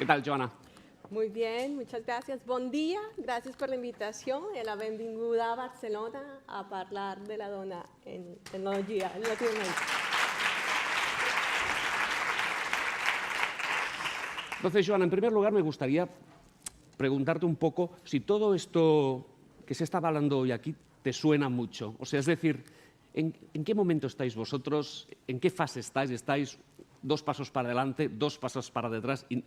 ¿Qué tal, Joana? Muy bien, muchas gracias. Buen día, gracias por la invitación y la benvinguda a Barcelona a hablar de la dona en tecnología en Latinoamérica. Entonces, Joana, en primer lugar me gustaría preguntarte un poco si todo esto que se está hablando hoy aquí te suena mucho. O sea, es decir, ¿en qué momento estáis vosotros? ¿En qué fase estáis? ¿Estáis 2 pasos para adelante, 2 pasos para detrás? Y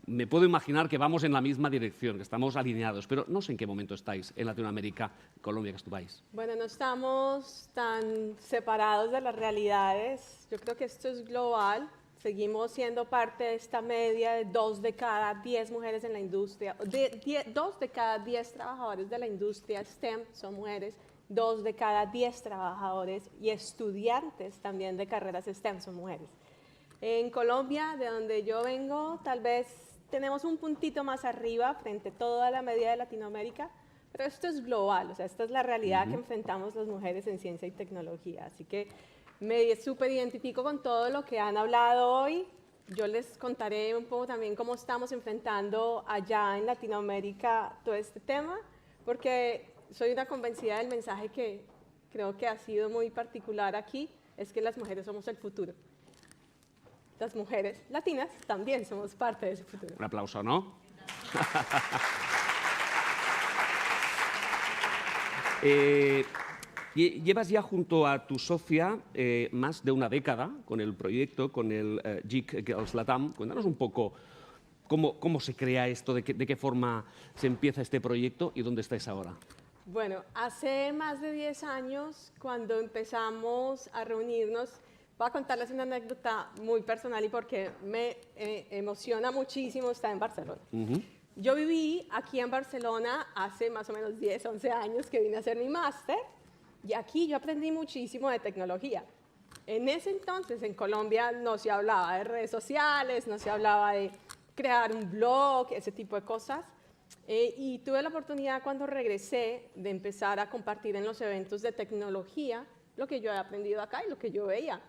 me puedo imaginar que vamos en la misma dirección, que estamos alineados, pero no sé en qué momento estáis en Latinoamérica, Colombia, que es tu país. Bueno, no estamos tan separados de las realidades. Yo creo que esto es global. Seguimos siendo parte de esta media de 2 de cada 10 mujeres en la industria, 2 de cada 10 trabajadores de la industria STEM son mujeres, 2 de cada 10 trabajadores y estudiantes también de carreras STEM son mujeres. En Colombia, de donde yo vengo, tal vez tenemos un puntito más arriba frente a toda la media de Latinoamérica, pero esto es global, o sea, esta es la realidad que enfrentamos las mujeres en ciencia y tecnología. Así que me súper identifico con todo lo que han hablado hoy. Yo les contaré un poco también cómo estamos enfrentando allá en Latinoamérica todo este tema, porque soy una convencida del mensaje que creo que ha sido muy particular aquí, es que las mujeres somos el futuro. Las mujeres latinas también somos parte de ese futuro. Un aplauso, ¿no? Llevas ya junto a tu socia más de una década con el proyecto, con el Geek Girls Latam. Cuéntanos un poco cómo se crea esto, de qué forma se empieza este proyecto y dónde estáis ahora. Bueno, hace más de 10 años, cuando empezamos a reunirnos, voy a contarles una anécdota muy personal y porque me emociona muchísimo estar en Barcelona. Yo viví aquí en Barcelona hace más o menos 10, 11 años que vine a hacer mi máster y aquí yo aprendí muchísimo de tecnología. En ese entonces en Colombia no se hablaba de redes sociales, no se hablaba de crear un blog, ese tipo de cosas. Y tuve la oportunidad cuando regresé de empezar a compartir en los eventos de tecnología lo que yo he aprendido acá y lo que yo veía.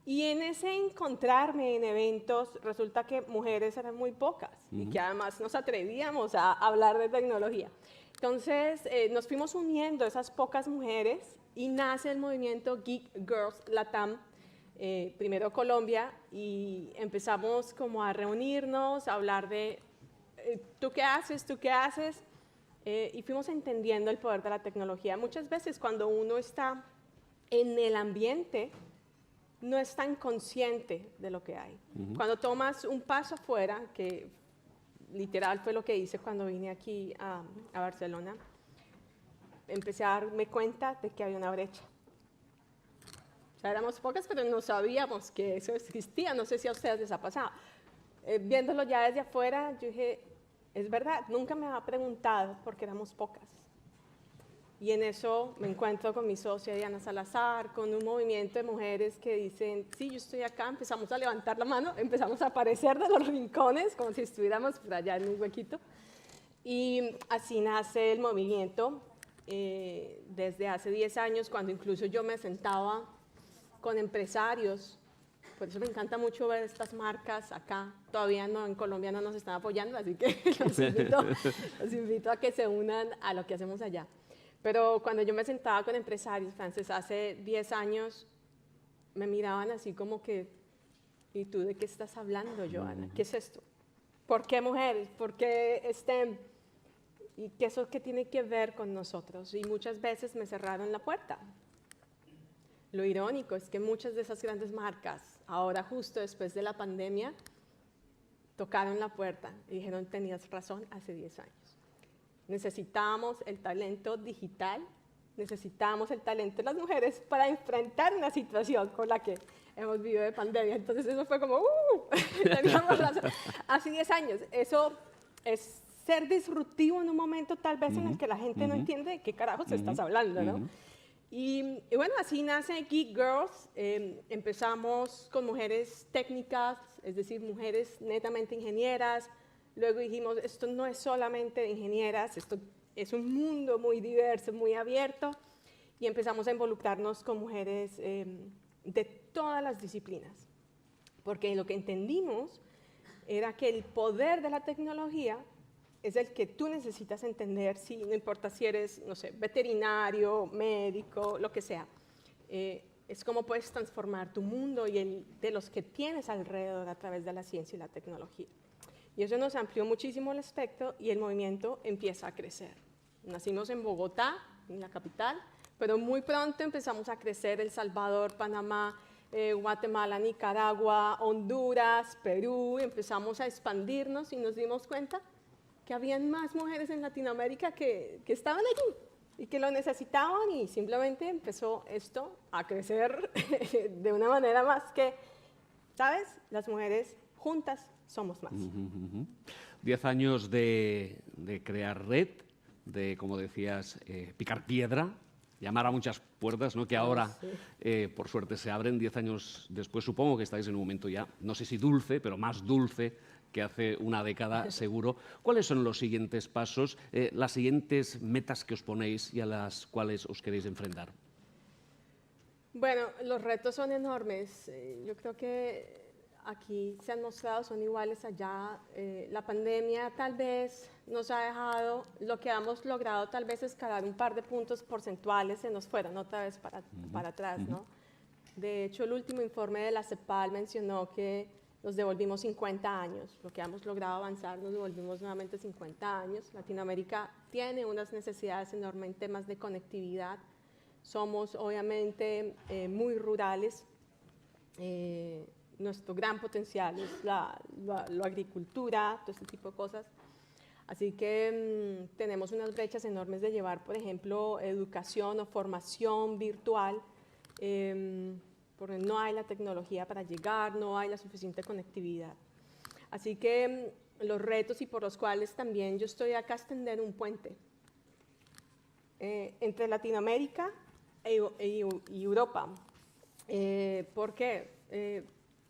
Y en ese encontrarme en eventos, resulta que mujeres eran muy pocas y que además nos atrevíamos a hablar de tecnología. Entonces nos fuimos uniendo esas pocas mujeres y nace el movimiento Geek Girls Latam, primero Colombia, y empezamos como a reunirnos, a hablar de ¿tú qué haces? ¿Tú qué haces? Y fuimos entendiendo el poder de la tecnología. Muchas veces cuando uno está en el ambiente, no es tan consciente de lo que hay. Cuando tomas un paso afuera, que literal fue lo que hice cuando vine aquí a Barcelona, empecé a darme cuenta de que había una brecha. O sea, éramos pocas, pero no sabíamos que eso existía. No sé si a ustedes les ha pasado. Viéndolo ya desde afuera, yo dije, es verdad, nunca me había preguntado por qué éramos pocas. Y en eso me encuentro con mi socia Diana Salazar, con un movimiento de mujeres que dicen, sí, yo estoy acá, empezamos a levantar la mano, empezamos a aparecer de los rincones, como si estuviéramos por allá en un huequito. Y así nace el movimiento desde hace 10 años, cuando incluso yo me sentaba con empresarios. Por eso me encanta mucho ver estas marcas acá. Todavía no, en Colombia no nos están apoyando, así que los invito a que se unan a lo que hacemos allá. Pero cuando yo me sentaba con empresarios, Frances, hace 10 años, me miraban así como que, ¿y tú de qué estás hablando, Joana? ¿Qué es esto? ¿Por qué mujeres? ¿Por qué STEM? ¿Y qué eso qué tiene que ver con nosotros? Y muchas veces me cerraron la puerta. Lo irónico es que muchas de esas grandes marcas, ahora justo después de la pandemia, tocaron la puerta y dijeron, tenías razón, hace 10 años. Necesitamos el talento digital, necesitamos el talento de las mujeres para enfrentar una situación con la que hemos vivido de pandemia. Entonces eso fue como, teníamos razón. Hace 10 años, eso es ser disruptivo en un momento tal vez en el que la gente no entiende de qué carajos estás hablando, ¿no? Y bueno, así nace Geek Girls. Empezamos con mujeres técnicas, es decir, mujeres netamente ingenieras. Luego dijimos, esto no es solamente de ingenieras, esto es un mundo muy diverso, muy abierto. Y empezamos a involucrarnos con mujeres de todas las disciplinas. Porque lo que entendimos era que el poder de la tecnología es el que tú necesitas entender, no importa si eres, no sé, veterinario, médico, lo que sea. Es cómo puedes transformar tu mundo y el de los que tienes alrededor a través de la ciencia y la tecnología. Y eso nos amplió muchísimo el espectro y el movimiento empieza a crecer. Nacimos en Bogotá, en la capital, pero muy pronto empezamos a crecer El Salvador, Panamá, Guatemala, Nicaragua, Honduras, Perú. Empezamos a expandirnos y nos dimos cuenta que habían más mujeres en Latinoamérica que estaban allí y que lo necesitaban, y simplemente empezó esto a crecer de una manera más que, ¿sabes? Las mujeres juntas somos más. 10 años de crear red, de, como decías, picar piedra, llamar a muchas puertas, ¿no? Que ahora, por suerte, se abren. 10 años después, supongo que estáis en un momento ya, no sé si dulce, pero más dulce que hace una década, seguro. ¿Cuáles son los siguientes pasos, las siguientes metas que os ponéis y a las cuales os queréis enfrentar? Bueno, los retos son enormes. Yo creo que aquí se han mostrado, son iguales allá. La pandemia tal vez nos ha dejado, lo que hemos logrado tal vez escalar un par de puntos porcentuales, se nos fueron otra vez para atrás, ¿no? De hecho, el último informe de la CEPAL mencionó que nos devolvimos 50 años. Lo que hemos logrado avanzar, nos devolvimos nuevamente 50 años. Latinoamérica tiene unas necesidades enormes en temas de conectividad. Somos obviamente muy rurales. Nuestro gran potencial es la agricultura, todo este tipo de cosas. Así que tenemos unas brechas enormes de llevar, por ejemplo, educación o formación virtual, porque no hay la tecnología para llegar, no hay la suficiente conectividad. Así que los retos y por los cuales también yo estoy acá es tender un puente entre Latinoamérica y Europa. ¿Por qué?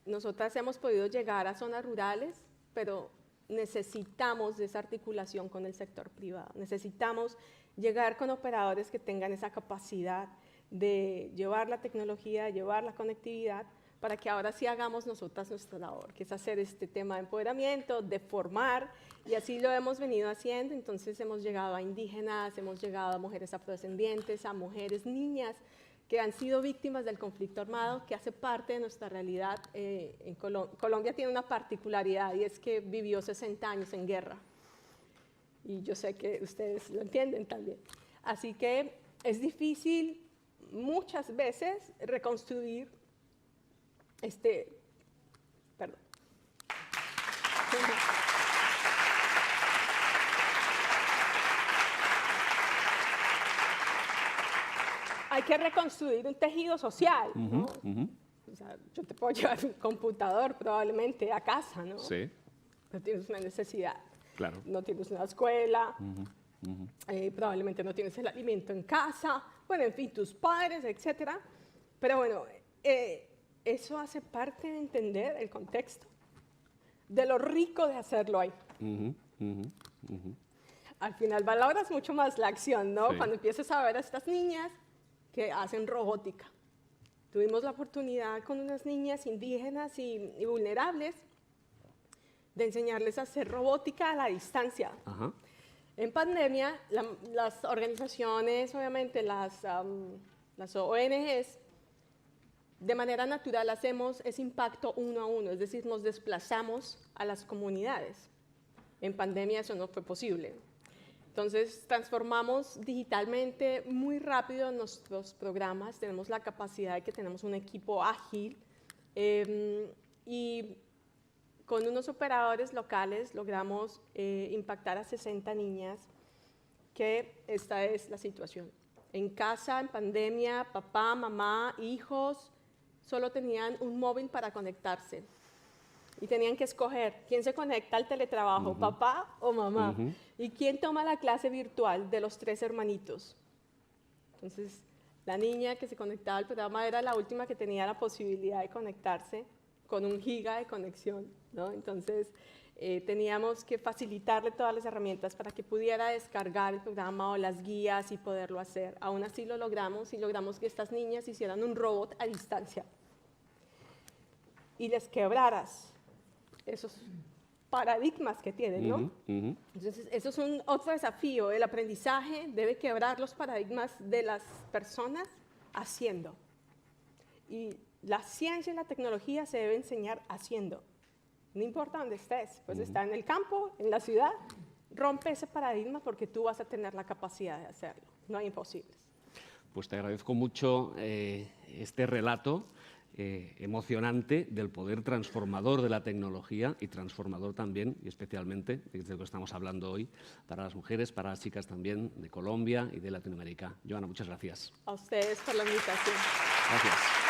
Nosotras hemos podido llegar a zonas rurales, pero necesitamos de esa articulación con el sector privado. Necesitamos llegar con operadores que tengan esa capacidad de llevar la tecnología, llevar la conectividad, para que ahora sí hagamos nosotras nuestra labor, que es hacer este tema de empoderamiento, de formar, y así lo hemos venido haciendo. Entonces hemos llegado a indígenas, hemos llegado a mujeres afrodescendientes, a mujeres, niñas, que han sido víctimas del conflicto armado, que hace parte de nuestra realidad. En Colombia tiene una particularidad, y es que vivió 60 años en guerra. Y yo sé que ustedes lo entienden también. Así que es difícil muchas veces reconstruir perdón. Hay que reconstruir un tejido social, ¿no? O sea, yo te puedo llevar un computador probablemente a casa, ¿no? Sí. Pero tienes una necesidad. Claro. No tienes una escuela, probablemente no tienes el alimento en casa, bueno, en fin, tus padres, etcétera. Pero bueno, eso hace parte de entender el contexto, de lo rico de hacerlo ahí. Al final valoras mucho más la acción, ¿no? Sí. Cuando empiezas a ver a estas niñas que hacen robótica. Tuvimos la oportunidad con unas niñas indígenas y vulnerables de enseñarles a hacer robótica a la distancia. Ajá. En pandemia, las organizaciones, obviamente las ONGs, de manera natural hacemos ese impacto uno a uno, es decir, nos desplazamos a las comunidades. En pandemia eso no fue posible. Entonces, transformamos digitalmente muy rápido nuestros programas, tenemos la capacidad de que tenemos un equipo ágil y con unos operadores locales logramos impactar a 60 niñas, que esta es la situación. En casa, en pandemia, papá, mamá, hijos, solo tenían un móvil para conectarse. Y tenían que escoger quién se conecta al teletrabajo, papá o mamá. Y quién toma la clase virtual de los 3 hermanitos. Entonces, la niña que se conectaba al programa era la última que tenía la posibilidad de conectarse con 1 giga de conexión, ¿no? Entonces, teníamos que facilitarle todas las herramientas para que pudiera descargar el programa o las guías y poderlo hacer. Aún así lo logramos, y logramos que estas niñas hicieran un robot a distancia. Y les quebraras esos paradigmas que tienen, ¿no? Entonces, eso es otro desafío. El aprendizaje debe quebrar los paradigmas de las personas haciendo. Y la ciencia y la tecnología se debe enseñar haciendo. No importa dónde estés, pues está en el campo, en la ciudad, rompe ese paradigma porque tú vas a tener la capacidad de hacerlo. No hay imposibles. Pues te agradezco mucho este relato emocionante del poder transformador de la tecnología y transformador también, y especialmente, de lo que estamos hablando hoy, para las mujeres, para las chicas también de Colombia y de Latinoamérica. Joana, muchas gracias. A ustedes por la invitación. Gracias.